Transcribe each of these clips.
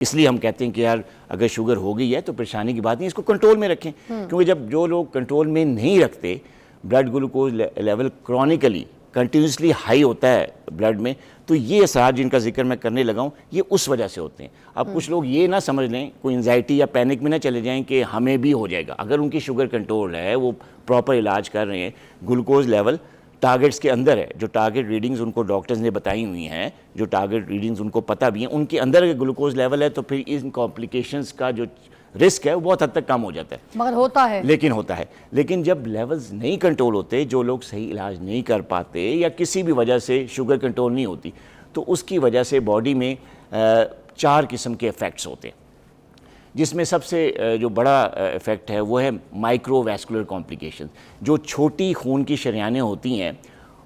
इसलिए हम कहते हैं कि यार अगर शुगर हो गई है तो परेशानी की बात नहीं, इसको कंट्रोल में रखें। क्योंकि जब जो लोग कंट्रोल में नहीं रखते, blood glucose level chronically continuously high होता है ब्लड में, तो ये असरार जिनका जिक्र मैं करने लगा हूँ ये उस वजह से होते हैं। अब कुछ लोग ये ना समझ लें, कोई एंजाइटी या पैनिक में ना चले जाएं कि हमें भी हो जाएगा। अगर उनकी शुगर कंट्रोल है, वो प्रॉपर इलाज कर रहे हैं, ग्लूकोज लेवल टारगेट्स के अंदर है, जो टारगेट रीडिंग्स उनको डॉक्टर्स ने बताई हुई हैं, जो टारगेट रीडिंग्स उनको पता भी हैं, उनके अंदर अगर ग्लूकोज लेवल है तो फिर इन कॉम्प्लिकेशंस का जो रिस्क है वो बहुत हद तक कम हो जाता है। मगर होता है, लेकिन जब लेवल्स नहीं कंट्रोल होते, जो लोग सही इलाज नहीं कर पाते या किसी भी वजह से शुगर कंट्रोल नहीं होती, तो उसकी वजह से बॉडी में 4 किस्म के इफ़ेक्ट्स होते हैं, जिसमें सबसे जो बड़ा इफ़ेक्ट है वो है माइक्रोवैस्कुलर कॉम्प्लिकेशन। जो छोटी खून की शरियानें होती हैं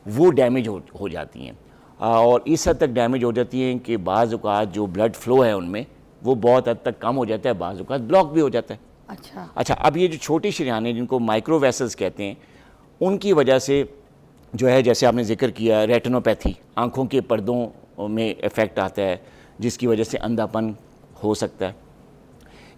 वो डैमेज हो जाती हैं, और इस हद तक डैमेज हो जाती हैं कि बाज़ औक़ात जो ब्लड फ्लो है उनमें वो बहुत हद तक कम हो जाता है, बाज़ औक़ात ब्लॉक भी हो जाता है। अच्छा, अब ये जो छोटी शरियानें जिनको माइक्रोवेसल्स कहते हैं, उनकी वजह से जो है, जैसे आपने जिक्र किया रेटिनोपैथी, आँखों के पर्दों में इफ़ेक्ट आता है जिसकी वजह से अंधापन हो सकता है।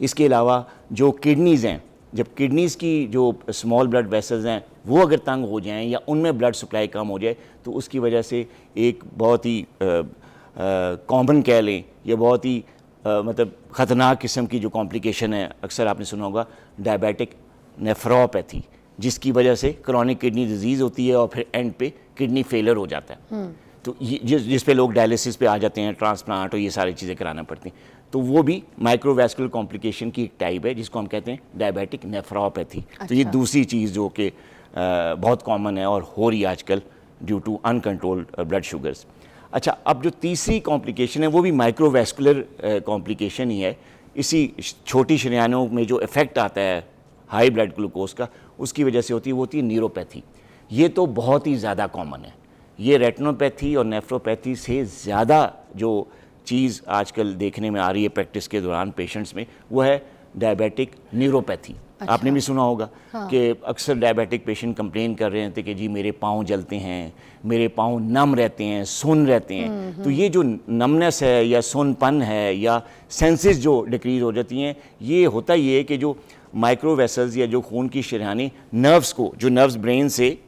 इसके अलावा जो किडनीज़ हैं, जब किडनीज़ की जो स्मॉल ब्लड वेसल्स हैं वो अगर तंग हो जाएं या उनमें ब्लड सप्लाई कम हो जाए, तो उसकी वजह से एक बहुत ही कॉमन कह लें या बहुत ही मतलब ख़तरनाक किस्म की जो कॉम्प्लिकेशन है, अक्सर आपने सुना होगा डायबिटिक नेफ्रोपैथी, जिसकी वजह से क्रॉनिक किडनी डिजीज़ होती है और फिर एंड पे किडनी फेलियर हो जाता है। तो जिस पे लोग डायलिसिस पे आ जाते हैं, ट्रांसप्लांट और ये सारी चीज़ें कराना पड़ती हैं, तो वो भी माइक्रोवैस्कुलर कॉम्प्लिकेशन की एक टाइप है जिसको हम कहते हैं डायबिटिक नेफ्रोपैथी। तो ये दूसरी चीज़ जो कि बहुत कॉमन है और हो रही है आजकल due to uncontrolled blood sugars. अच्छा, अब जो तीसरी कॉम्प्लिकेशन है वो भी माइक्रोवैस्कुलर कॉम्प्लिकेशन ही है। इसी छोटी शरियानों में जो इफ़ेक्ट आता है हाई ब्लड ग्लूकोज का, उसकी वजह से होती है न्यूरोपैथी। ये तो बहुत ही ज़्यादा कॉमन है। ये रेटिनोपैथी और नेफ्रोपैथी से ज़्यादा जो चीज़ आजकल देखने में आ रही है प्रैक्टिस के दौरान पेशेंट्स में, वो है डायबिटिक न्यूरोपैथी। अच्छा। आपने भी सुना होगा कि अक्सर डायबिटिक पेशेंट कंप्लेन कर रहे थे कि जी मेरे पाँव जलते हैं, मेरे पाँव नम रहते हैं, सुन्न रहते हैं। तो ये जो नमनेस है या सुन्नपन है या सेंसेस जो डिक्रीज हो जाती हैं, ये होता ये है कि जो माइक्रोवेसल्स या जो खून की शरियानें नर्व्स को, जो नर्व्स ब्रेन से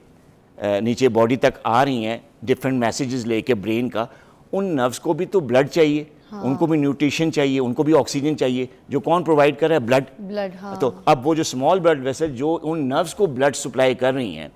नीचे बॉडी तक आ रही हैं डिफरेंट मैसेजेस लेके ब्रेन का, उन नर्व्स को भी तो ब्लड चाहिए। उनको भी न्यूट्रिशन चाहिए, उनको भी ऑक्सीजन चाहिए, जो कौन प्रोवाइड कर रहा है? ब्लड। तो अब वो जो स्मॉल ब्लड वेसल जो उन नर्व्स को ब्लड सप्लाई कर रही हैं,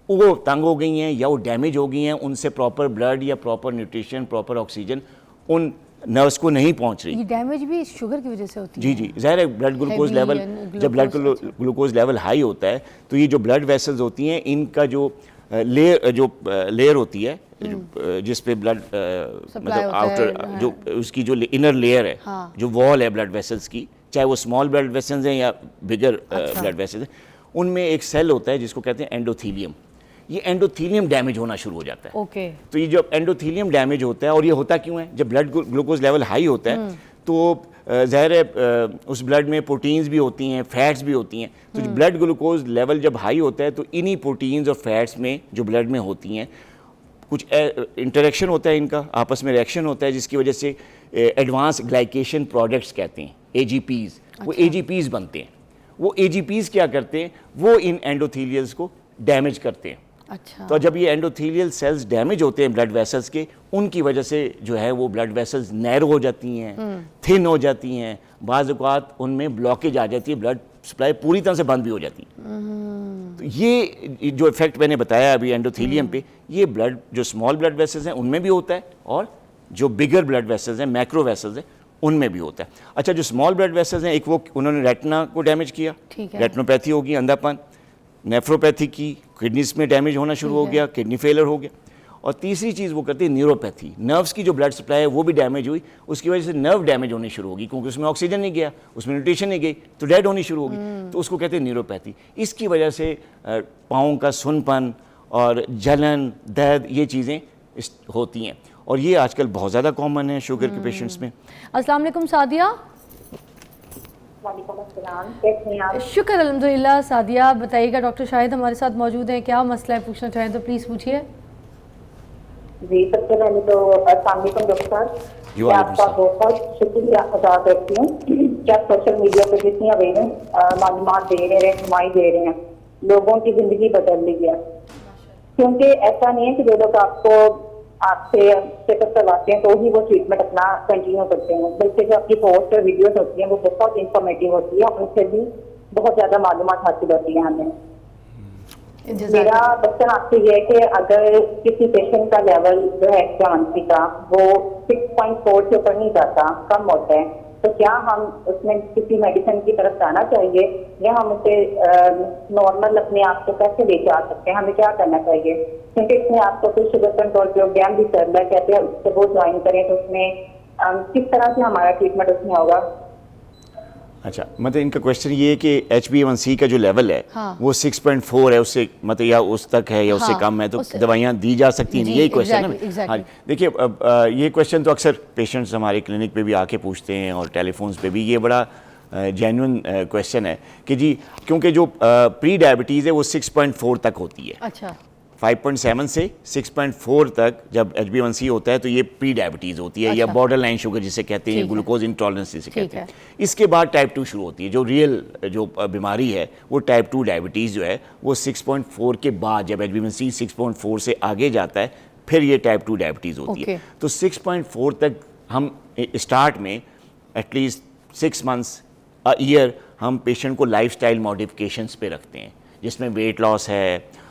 वो तंग हो गई हैं या वो डैमेज हो गई हैं, उनसे प्रॉपर ब्लड या प्रॉपर न्यूट्रिशन, प्रॉपर ऑक्सीजन उन नर्व्स को नहीं पहुंच रही। ये डैमेज भी शुगर की वजह से होती है। जी, ज़ाहिर है ब्लड ग्लूकोज लेवल, जब ब्लड ग्लूकोज लेवल हाई होता है तो ये जो ब्लड वेसल्स होती हैं, इनका जो लेयर होती है, जिस पे ब्लड मतलब आउटर जो उसकी जो इनर लेयर है, जो वॉल है ब्लड वेसल्स की, चाहे वो स्मॉल ब्लड वेसल्स हैं या बिगर ब्लड वेसल्स हैं, उनमें एक सेल होता है जिसको कहते हैं एंडोथीलियम। ये एंडोथीलियम डैमेज होना शुरू हो जाता है। तो ये जब एंडोथीलियम डैमेज होता है, और ये होता क्यों है? जब ब्लड ग्लूकोज लेवल हाई होता है तो ज़ाहिर है उस ब्लड में प्रोटीन्स भी होती हैं, फैट्स भी होती हैं। तो ब्लड ग्लूकोज लेवल जब हाई होता है तो इन्हीं प्रोटीन्स और फैट्स में जो ब्लड में होती हैं कुछ इंटरेक्शन होता है, इनका आपस में रिएक्शन होता है, जिसकी वजह से एडवांस ग्लाइकेशन प्रोडक्ट्स कहते हैं, AGPs। वो AGPs बनते हैं। वो AGPs क्या करते हैं? वो इन एंडोथीलियल्स को डैमेज करते हैं। अच्छा। तो जब ये एंडोथीलियल सेल्स डैमेज होते हैं ब्लड वेसल्स के, उनकी वजह से जो है वो ब्लड वेसल्स नैरो हो जाती हैं, थिन हो जाती हैं, बाज़ औक़ात उनमें ब्लॉकेज आ जाती है, ब्लड सप्लाई पूरी तरह से बंद भी हो जाती है। तो ये जो इफेक्ट मैंने बताया अभी एंडोथीलियम पे, ये ब्लड जो स्मॉल ब्लड वेसल्स हैं उनमें भी होता है, और जो बिगर ब्लड वेसल्स हैं, मैक्रो वेसल्स हैं, उनमें भी होता है। अच्छा, जो स्मॉल ब्लड वेसल्स हैं, एक वो उन्होंने रेटिना को डैमेज किया, रेटिनोपैथी होगी, अंधापन, नेफ्रोपैथी की, किडनीज में डैमेज होना शुरू हो गया, किडनी फेलियर हो गया, और तीसरी चीज़ वो करती है न्यूरोपैथी। नर्व्स की जो ब्लड सप्लाई है वो भी डैमेज हुई, उसकी वजह से नर्व डैमेज होनी शुरू होगी, क्योंकि उसमें ऑक्सीजन नहीं गया, उसमें न्यूट्रिशन नहीं गई, तो डेड होनी शुरू होगी। तो उसको कहते हैं न्यूरोपैथी। इसकी वजह से पाँव का सुन्नपन और जलन, दर्द, ये चीज़ें होती हैं, और ये आजकल बहुत ज़्यादा कॉमन है शुगर के पेशेंट्स में। अस्सलाम वालेकुम सादिया। शुक्र अल्हम्दुलिल्लाह। सादिया बताइएगा, डॉक्टर शाहिद हमारे साथ मौजूद हैं, क्या मसला है पूछना चाहें तो प्लीज़ पूछिए। जी, सबसे पहले तो अस्सलाम वालेकुम डॉक्टर। जी, मैं वालेकुम आपका सलाम। बहुत शुक्रिया अदा करती हूँ कि आप सोशल मीडिया पर जितनी अवेयरनेस मालूमात दे रहे हैं, रहनुमाई दे रहे हैं, लोगों की जिंदगी बदल रही है। क्योंकि ऐसा नहीं है कि जो लोग आपको आपसे चेकअप करवाते हैं तो ही वो ट्रीटमेंट अपना कंटिन्यू करते हैं, बल्कि जो आपकी पोस्ट और वीडियोस होती हैं वो बहुत इंफॉर्मेटिव होती है, उनसे भी बहुत ज्यादा मालूमात हासिल होती है हमें। मेरा क्वेश्चन आपसे ये है कि अगर किसी पेशेंट का लेवल जो है क्लेमेंसी का वो 6.4 से ऊपर नहीं जाता, कम होता है, तो क्या हम उसमें किसी मेडिसिन की तरफ जाना चाहिए या हम उसे नॉर्मल अपने आप को कैसे लेके आ सकते हैं, हमें क्या करना चाहिए? क्योंकि इसमें आपको कुछ शुगर कंट्रोल प्रोग्राम भी चल रहा है, कहते हैं उससे वो ज्वाइन करें तो उसमें किस तरह से हमारा ट्रीटमेंट उसमें होगा? अच्छा, मतलब इनका क्वेश्चन ये है कि HbA1c का जो लेवल है हाँ। वो 6.4 है, उससे मतलब या उस तक है या उससे हाँ, कम है, तो उससे- दवाइयाँ दी जा सकती हैं, जी, यही क्वेश्चन है exactly, ना? हाँ exactly. जी। देखिए, अब ये क्वेश्चन तो अक्सर पेशेंट्स हमारे क्लिनिक पे भी आके पूछते हैं और टेलीफोन्स पे भी, ये बड़ा जेन्युइन क्वेश्चन है कि जी, क्योंकि जो प्री डायबिटीज़ है वो 6.4 तक होती है। अच्छा, 5.7 से 6.4 तक जब HbA1c होता है तो ये प्री डायबिटीज़ होती है, या अच्छा। बॉर्डर लाइन शुगर जिसे कहते हैं, ठीक है। ग्लूकोज इंटॉलरेंस जिसे ठीक कहते हैं। है। इसके बाद टाइप 2 शुरू होती है, जो रियल जो बीमारी है वो टाइप 2 डायबिटीज़ जो है वो 6.4 के बाद, जब HbA1c 6.4 से आगे जाता है फिर ये टाइप 2 डायबिटीज़ होती ओके। है। तो 6.4 तक हम स्टार्ट में एटलीस्ट 6 मंथ्स ईयर हम पेशेंट को लाइफस्टाइल मॉडिफिकेशंस पे रखते हैं, जिसमें वेट लॉस है,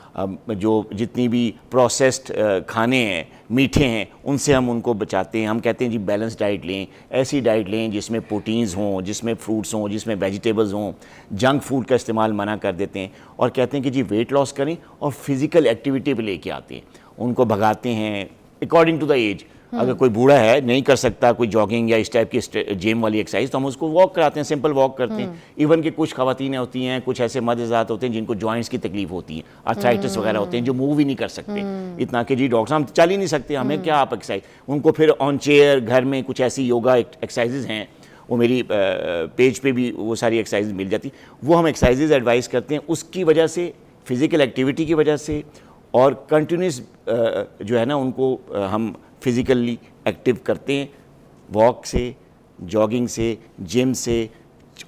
जो जितनी भी प्रोसेस्ड खाने हैं, मीठे हैं, उनसे हम उनको बचाते हैं। हम कहते हैं जी बैलेंस डाइट लें, ऐसी डाइट लें जिसमें प्रोटीन्स हों, जिसमें फ्रूट्स हों, जिसमें वेजिटेबल्स हों, जंक फूड का इस्तेमाल मना कर देते हैं और कहते हैं कि जी वेट लॉस करें और फिज़िकल एक्टिविटी पे लेके आते हैं, उनको भगाते हैं अकॉर्डिंग टू द एज। अगर कोई बूढ़ा है नहीं कर सकता कोई जॉगिंग या इस टाइप की जिम वाली एक्सरसाइज, तो हम उसको वॉक कराते हैं, सिंपल वॉक करते हैं। इवन कि कुछ खवातीनें होती हैं, कुछ ऐसे मर्द ज़ात होते हैं जिनको जॉइंट्स की तकलीफ होती है, आर्थराइटिस वगैरह होते हैं, जो मूव ही नहीं कर सकते इतना कि जी डॉक्टर हम चल ही नहीं सकते, हमें क्या आप एक्सरसाइज, उनको फिर ऑन चेयर घर में कुछ ऐसी योगा एक्सरसाइजेज हैं, वो मेरी पेज पे भी वो सारी एक्सरसाइज मिल जाती, वो हम एक्सरसाइजेज एडवाइस करते हैं। उसकी वजह से, फिज़िकल एक्टिविटी की वजह से और कंटिन्यूस जो है ना उनको हम फिज़िकली एक्टिव करते हैं, वॉक से, जॉगिंग से, जिम से,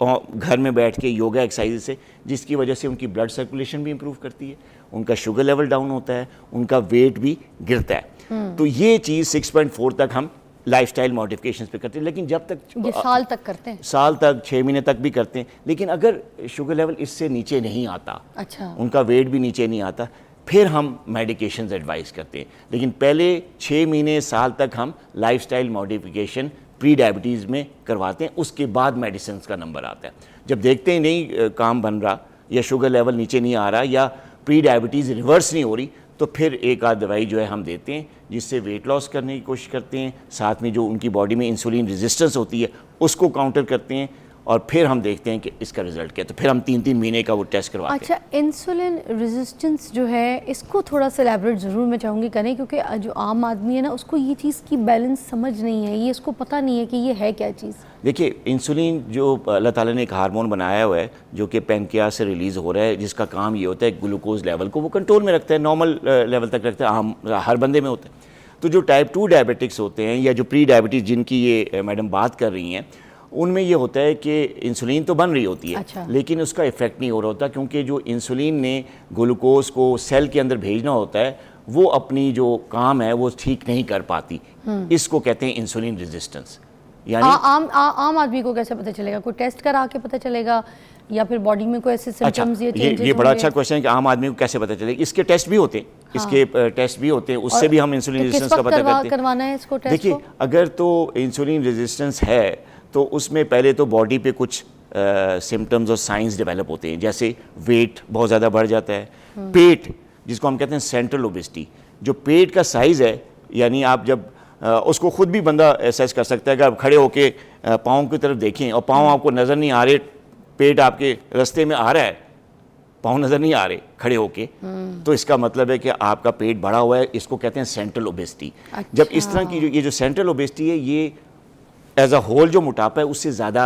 घर में बैठ के योगा एक्सरसाइज से, जिसकी वजह से उनकी ब्लड सर्कुलेशन भी इम्प्रूव करती है, उनका शुगर लेवल डाउन होता है, उनका वेट भी गिरता है। तो ये चीज़ 6.4 तक हम लाइफस्टाइल मॉडिफिकेशंस पे करते हैं। लेकिन जब तक ये साल तक करते हैं? साल तक, 6 महीने तक भी करते हैं। लेकिन अगर शुगर लेवल इससे नीचे नहीं आता, अच्छा, उनका वेट भी नीचे नहीं आता, फिर हम मेडिकेशंस एडवाइस करते हैं। लेकिन पहले 6 महीने साल तक हम लाइफस्टाइल मॉडिफिकेशन प्री डायबिटीज़ में करवाते हैं, उसके बाद मेडिसिन का नंबर आता है। जब देखते हैं नहीं काम बन रहा या शुगर लेवल नीचे नहीं आ रहा या प्री डायबिटीज़ रिवर्स नहीं हो रही, तो फिर एक आध दवाई जो है हम देते हैं, जिससे वेट लॉस करने की कोशिश करते हैं, साथ में जो उनकी बॉडी में इंसुलिन रेजिस्टेंस होती है उसको काउंटर करते हैं, और फिर हम देखते हैं कि इसका रिजल्ट क्या है। तो फिर हम 3-3 महीने का वो टेस्ट करवाते हैं। अच्छा, इंसुलिन रेजिस्टेंस जो है इसको थोड़ा सा एलैबोरेट ज़रूर मैं चाहूँगी करें, क्योंकि जो आम आदमी है ना उसको ये चीज़ की बैलेंस समझ नहीं है, ये इसको पता नहीं है कि ये है क्या चीज़। देखिए, इंसुलिन जो अल्लाह ताला ने एक हार्मोन बनाया हुआ है जो कि पैनक्रियास से रिलीज़ हो रहा है, जिसका काम ये होता है ग्लूकोज लेवल को वो कंट्रोल में रखता है, नॉर्मल लेवल तक रखता है, आम हर बंदे में होता है। तो जो टाइप 2 डायबिटिक्स होते हैं या जो प्री डायबिटीज़ जिनकी ये मैडम बात कर रही हैं, उनमें ये होता है कि इंसुलिन तो बन रही होती है, अच्छा। लेकिन उसका इफेक्ट नहीं हो रहा होता, क्योंकि जो इंसुलिन ने ग्लूकोज को सेल के अंदर भेजना होता है वो अपनी जो काम है वो ठीक नहीं कर पाती। इसको कहते हैं इंसुलिन रेजिस्टेंस। यानी आम आदमी को कैसे पता चलेगा? कोई टेस्ट करा के पता चलेगा या फिर बॉडी में कोई ऐसे सिम्पटम्स या चेंजेस? ये बड़ा अच्छा क्वेश्चन है कि आम आदमी को कैसे पता चलेगा। इसके टेस्ट भी होते हैं, इसके टेस्ट भी होते हैं, उससे भी हम इंसुलिन रेजिस्टेंस का पता करते हैं। करवाना है इसको टेस्ट? देखिए, अगर तो इंसुलिन रेजिस्टेंस है तो उसमें पहले तो बॉडी पे कुछ सिम्टम्स और साइंस डेवलप होते हैं, जैसे वेट बहुत ज़्यादा बढ़ जाता है, पेट जिसको हम कहते हैं सेंट्रल ओबेसिटी, जो पेट का साइज़ है, यानी आप जब उसको खुद भी बंदा एसेस कर सकता है कि आप खड़े होके पाँव की तरफ देखें और पाँव आपको नज़र नहीं आ रहे, पेट आपके रास्ते में आ रहा है, पाँव नज़र नहीं आ रहे खड़े होके, तो इसका मतलब है कि आपका पेट बढ़ा हुआ है, इसको कहते हैं सेंट्रल ओबेसिटी। जब इस तरह की ये जो सेंट्रल ओबेसिटी है, ये एज अ होल जो मोटापा है उससे ज़्यादा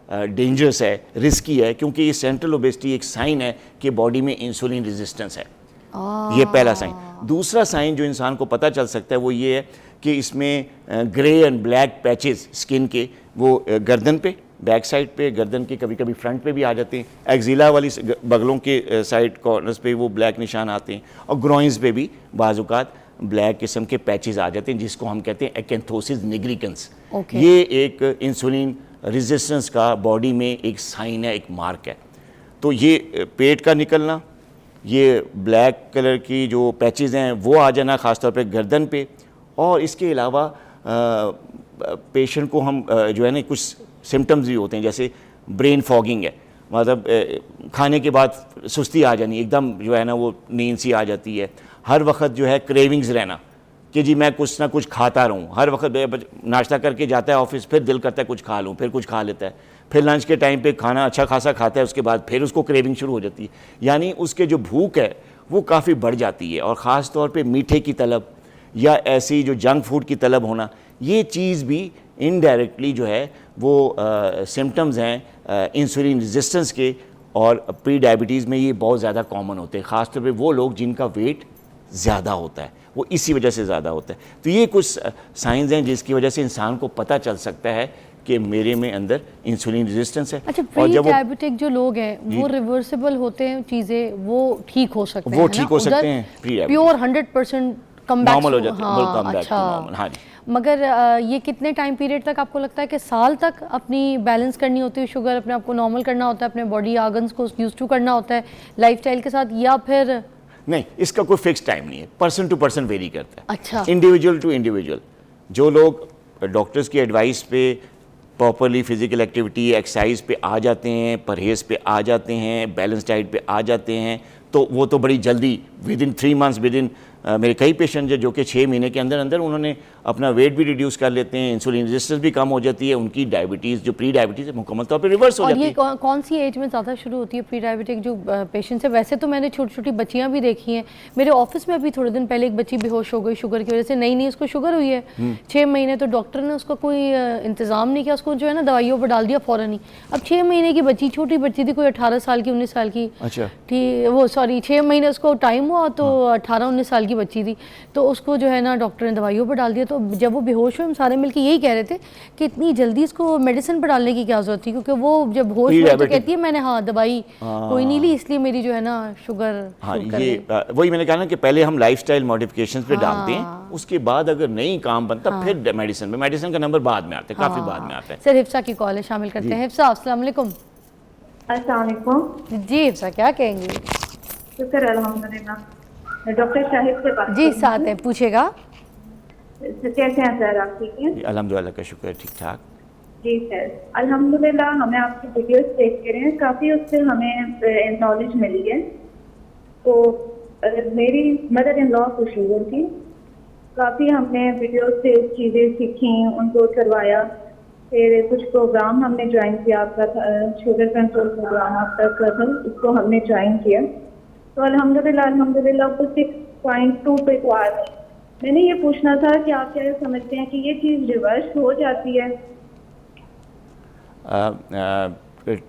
डेंजरस है, रिस्की है, क्योंकि ये सेंट्रल ओबेसिटी एक साइन है कि बॉडी में इंसुलिन रेजिस्टेंस है। ये पहला साइन। दूसरा साइन जो इंसान को पता चल सकता है वो ये है कि इसमें grey and black patches skin के वो गर्दन पे, बैक साइड पे, गर्दन के कभी कभी फ्रंट पे भी आ जाते हैं, एक्जिला वाली बगलों के साइड कॉर्नर्स पे वो ब्लैक निशान आते हैं, और ग्रोइंस पे भी बाज़-औक़ात ब्लैक किस्म के पैचेस आ जाते हैं जिसको हम कहते हैं एकैंथोसिस निग्रिकन्स। ये एक इंसुलिन रेजिस्टेंस का बॉडी में एक साइन है, एक मार्क है। तो ये पेट का निकलना, ये ब्लैक कलर की जो पैचेस हैं वो आ जाना ख़ासतौर पे गर्दन पे, और इसके अलावा पेशेंट को हम जो है ना कुछ सिम्टम्स भी होते हैं, जैसे ब्रेन फॉगिंग है, मतलब खाने के बाद सुस्ती आ जानी, एकदम जो है ना वो नींद सी आ जाती है, हर वक्त जो है क्रेविंग्स रहना कि जी मैं कुछ ना कुछ खाता रहूँ, हर वक्त नाश्ता करके जाता है ऑफिस, फिर दिल करता है कुछ खा लूँ, फिर कुछ खा लेता है, फिर लंच के टाइम पे खाना अच्छा खासा खाता है, उसके बाद फिर उसको क्रेविंग शुरू हो जाती है, यानी उसके जो भूख है वो काफ़ी बढ़ जाती है। और ख़ास तौर पे मीठे की तलब या ऐसी जो जंक फूड की तलब होना, ये चीज़ भी इनडायरेक्टली जो है वो सिम्टम्स हैं इंसुलिन रेजिस्टेंस के, और प्री डायबिटीज़ में ये बहुत ज़्यादा कॉमन होते हैं, ख़ासतौर पे वो लोग जिनका वेट ज़्यादा होता है, वो इसी वजह से ज़्यादा होता है। तो ये कुछ साइंस हैं जिसकी वजह से इंसान को पता चल सकता है कि मेरे में अंदर इंसुलिन रेजिस्टेंस है। अच्छा, प्री डायबिटिक जो लोग हैं वो रिवर्सिबल होते हैं, चीज़ें वो ठीक हो सकते हैं, वो ठीक हो सकते हैं, प्योर 100% कम बैक नॉर्मल हो जाते हैं, बिल्कुल कम बैक टू नॉर्मल। हाँ जी। मगर ये कितने टाइम पीरियड तक आपको लगता है कि साल तक अपनी बैलेंस करनी होती है शुगर, अपने आप को नॉर्मल करना होता है, अपने बॉडी ऑर्गन्स को यूज टू करना होता है लाइफस्टाइल के साथ, या फिर नहीं, इसका कोई फिक्स टाइम नहीं है, पर्सन टू पर्सन वेरी करता है। अच्छा, इंडिविजुअल टू इंडिविजुअल। जो लोग डॉक्टर्स की एडवाइस पे प्रॉपरली फिजिकल एक्टिविटी एक्सरसाइज पे आ जाते हैं, परहेज़ पे आ जाते हैं, बैलेंस डाइट पे आ जाते हैं, तो वो तो बड़ी जल्दी with in 3 months, with in मेरे कई पेशेंट जो कि 6 महीने के अंदर अंदर उन्होंने अपना वेट भी रिड्यूस कर लेते हैं, इंसुलिन रेजिस्टेंस भी कम हो जाती है, उनकी डायबिटीज़ जो प्री डायबिटीज़ है मुकम्मल तौर पे रिवर्स हो जाती है। और ये कौन सी एज में ज़्यादा शुरू होती है प्री डायबिटिक जो पेशेंट्स है? वैसे तो मैंने छोटी छोटी बच्चियाँ भी देखी हैं, मेरे ऑफिस में अभी थोड़े दिन पहले एक बच्ची बेहोश हो गई शुगर की वजह से, नई उसको शुगर हुई है 6 महीने, तो डॉक्टर ने उसका कोई इंतज़ाम नहीं किया, उसको जो है ना दवाइयों पर डाल दिया फ़ौरन ही। अब 6 महीने की बच्ची, छोटी बच्ची थी, कोई 18 साल की 19 साल की, अच्छा ठीक वो सॉरी 6 महीने उसको टाइम हुआ, तो 18-19 साल की बच्ची थी, तो उसको जो है ना डॉक्टर ने दवाइयों पर डाल दिया। तो जब वो बेहोश हुए हम सारे मिलकर यही कह रहे थे कि इतनी जल्दी इसको मेडिसिन पर डालने की क्या जरूरत थी, क्योंकि वो जब होश हुई तो कहती है मैंने दवाई कोई नहीं ली, इसलिए मेरी जो है ना शुगर। ये वही मैंने कहा ना कि पहले हम लाइफस्टाइल मॉडिफिकेशंस पे डालते हैं, उसके बाद अगर नहीं काम बनता फिर मेडिसिन पे, मेडिसिन का नंबर बाद में आता है, काफ़ी बाद में आता है। सर हिफ्सा की कॉल है, शामिल करते हैं। हिफ्सा, अस्सलाम वालेकुम। अस्सलाम वालेकुम जी हिफ्सा, क्या कहेंगी? शुक्र अल्हम्दुलिल्लाह। डॉक्टर शाहिद से बात जी साथ है, पूछेगा। कैसे हैं सर, आप ठीक हैं? अल्हम्दुलिल्लाह का शुक्र, ठीक ठाक। जी सर, अल्हम्दुलिल्लाह हमें आपकी वीडियोस देखते रहे हैं, काफ़ी उससे हमें नॉलेज मिली है। तो मेरी मदर इन लॉ को शुगर थी, काफ़ी हमने वीडियोस से चीज़ें सीखी, उनको करवाया, फिर कुछ प्रोग्राम हमने ज्वाइन किया, आपका शुगर कंट्रोल प्रोग्राम आपका था, उसको हमने ज्वाइन किया। तो अल्हम्दुलिल्लाह वो 6.2 पे तो आ गई। मैंने ये पूछना था कि आप क्या समझते हैं कि ये चीज़ रिवर्स हो जाती है?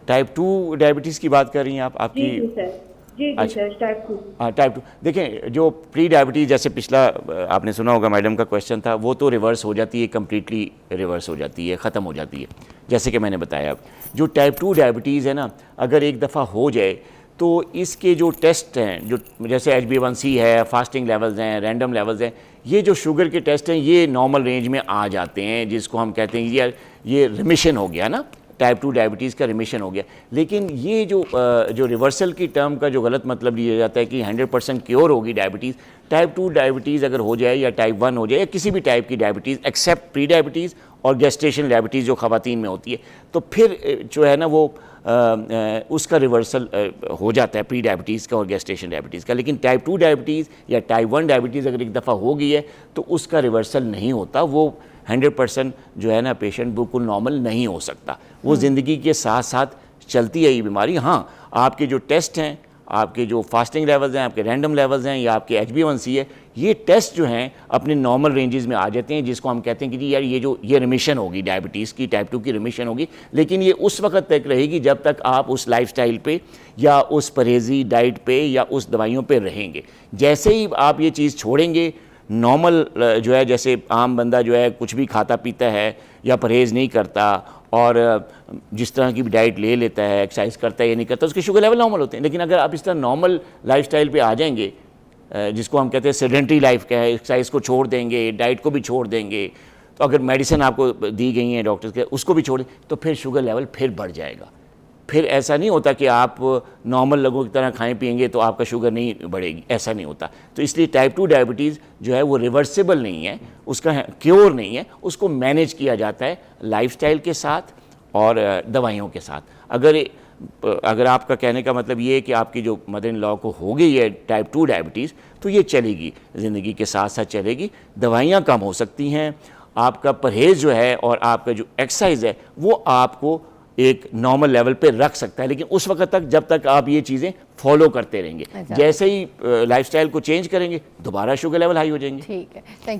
टाइप 2 डायबिटीज़ की बात कर रही हैं आप? आपकी जी सर, जी अच्छा। Sir, type 2। हाँ, टाइप 2 देखें, जो प्री डायबिटीज़ जैसे पिछला आपने सुना होगा मैडम का क्वेश्चन था, वो तो रिवर्स हो जाती है, कम्प्लीटली रिवर्स हो जाती है, ख़त्म हो जाती है, जैसे कि मैंने बताया। जो टाइप 2 डायबिटीज़ है ना, अगर एक दफ़ा हो जाए तो इसके जो टेस्ट हैं, जो जैसे HbA1c है, फास्टिंग लेवल्स हैं, रैंडम लेवल्स हैं, ये जो शुगर के टेस्ट हैं ये नॉर्मल रेंज में आ जाते हैं, जिसको हम कहते हैं यार ये रिमिशन हो गया ना, टाइप 2 डायबिटीज़ का रिमिशन हो गया। लेकिन ये जो रिवर्सल की टर्म का जो गलत मतलब लिया जाता है कि 100% क्योर होगी डायबिटीज़, टाइप 2 डायबिटीज़ अगर हो जाए या टाइप 1 हो जाए या किसी भी टाइप की डायबिटीज़ एक्सेप्ट प्री डायबिटीज़ और गेस्टेशन डायबिटीज़ जो ख़वातीन में होती है, तो फिर जो है ना वो उसका रिवर्सल हो जाता है प्री डायबिटीज़ का और गेस्टेशन डायबिटीज़ का। लेकिन टाइप 2 डायबिटीज़ या टाइप 1 डायबिटीज़ अगर एक दफ़ा हो गई है तो उसका रिवर्सल नहीं होता, वो 100% जो है ना पेशेंट बिल्कुल नॉर्मल नहीं हो सकता, वो ज़िंदगी के साथ साथ चलती है ये बीमारी। हाँ, आपके जो टेस्ट हैं, आपके जो फास्टिंग लेवल्स हैं, आपके रैंडम लेवल्स हैं या आपके HbA1c है, ये टेस्ट जो हैं अपने नॉर्मल रेंजेस में आ जाते हैं, जिसको हम कहते हैं कि जी यार ये रिमिशन होगी, डायबिटीज़ की टाइप 2 की रिमिशन होगी। लेकिन ये उस वक्त तक रहेगी जब तक आप उस लाइफस्टाइल पे या उस परहेजी डाइट पे या उस दवाइयों पे रहेंगे। जैसे ही आप ये चीज़ छोड़ेंगे, नॉर्मल जो है जैसे आम बंदा जो है कुछ भी खाता पीता है या परहेज़ नहीं करता और जिस तरह की भी डाइट ले लेता है, एक्सरसाइज करता है या नहीं करता, उसके शुगर लेवल नॉर्मल होते हैं। लेकिन अगर आप इस तरह नॉर्मल लाइफस्टाइल पे आ जाएंगे, जिसको हम कहते हैं सेडेंटरी लाइफ का है, एक्सरसाइज को छोड़ देंगे, डाइट को भी छोड़ देंगे, तो अगर मेडिसिन आपको दी गई हैं डॉक्टर्स के उसको भी छोड़ दें, तो फिर शुगर लेवल फिर बढ़ जाएगा। फिर ऐसा नहीं होता कि आप नॉर्मल लोगों की तरह खाएं पिएंगे तो आपका शुगर नहीं बढ़ेगी, ऐसा नहीं होता। तो इसलिए टाइप 2 डायबिटीज़ जो है वो रिवर्सिबल नहीं है, उसका क्योर नहीं है, उसको मैनेज किया जाता है लाइफस्टाइल के साथ और दवाइयों के साथ। अगर आपका कहने का मतलब ये है कि आपकी जो मदर इन लॉ को हो गई है टाइप 2 डायबिटीज़, तो ये चलेगी, ज़िंदगी के साथ साथ चलेगी, दवाइयाँ कम हो सकती हैं, आपका परहेज़ जो है और आपका जो एक्सरसाइज है वो आपको एक नॉर्मल लेवल पे रख सकता है, लेकिन उस वक्त तक जब तक आप ये चीज़ें फॉलो करते रहेंगे। जैसे ही लाइफस्टाइल को चेंज करेंगे दोबारा शुगर लेवल हाई हो जाएंगे। ठीक है, थैंक